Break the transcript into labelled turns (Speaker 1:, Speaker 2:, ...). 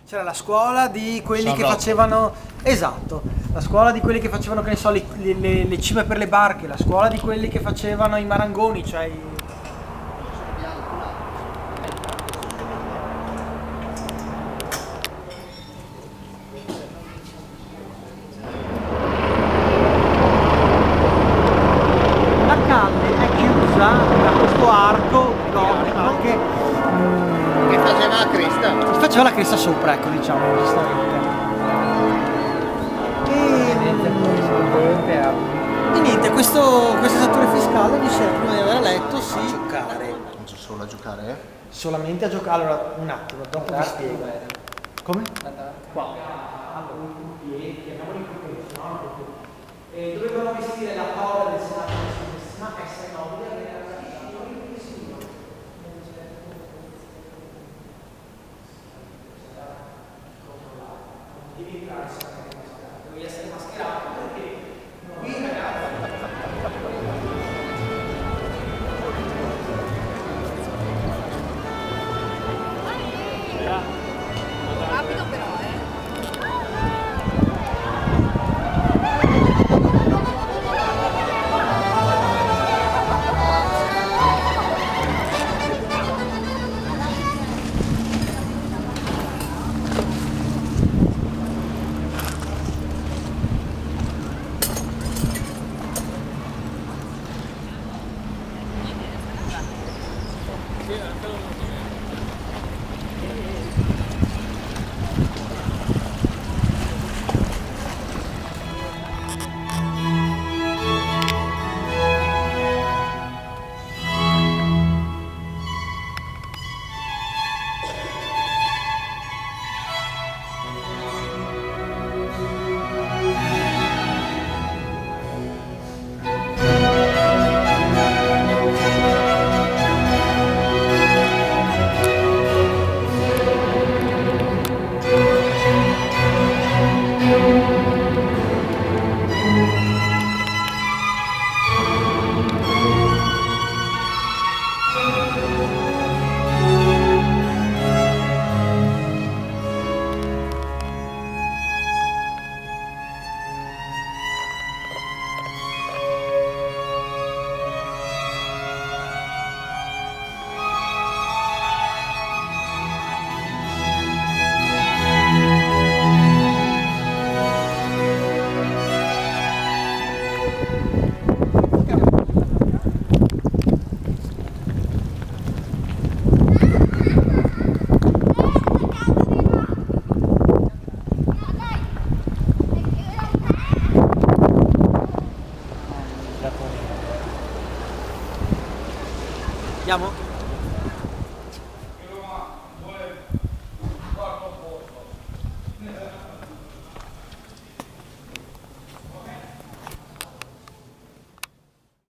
Speaker 1: C'era la scuola di quelli
Speaker 2: San
Speaker 1: che
Speaker 2: Rocco.
Speaker 1: facevano, esatto, la scuola di quelli che facevano, che ne so, le cime per le barche, la scuola di quelli che facevano i marangoni, cioè la Calle è chiusa da questo arco gotico
Speaker 3: Che faceva la cresta.
Speaker 1: che faceva la cresta sopra, ecco, diciamo, giustamente. E niente, questo esattore fiscale mi sembra, prima di andare a letto, sì, giocare.
Speaker 3: Solo a giocare?
Speaker 1: Solamente a giocare. Allora, un attimo, dopo vi spiego. Come? Qua. Allora, i piedi, chiamiamoli compenso, no? Dovevano vestire la paura del Senato ma essere nobili e avere la devi entrare sempre mascherato, devi essere mascherato perché qui ragazzi.
Speaker 4: Rapido però,
Speaker 1: Andiamo?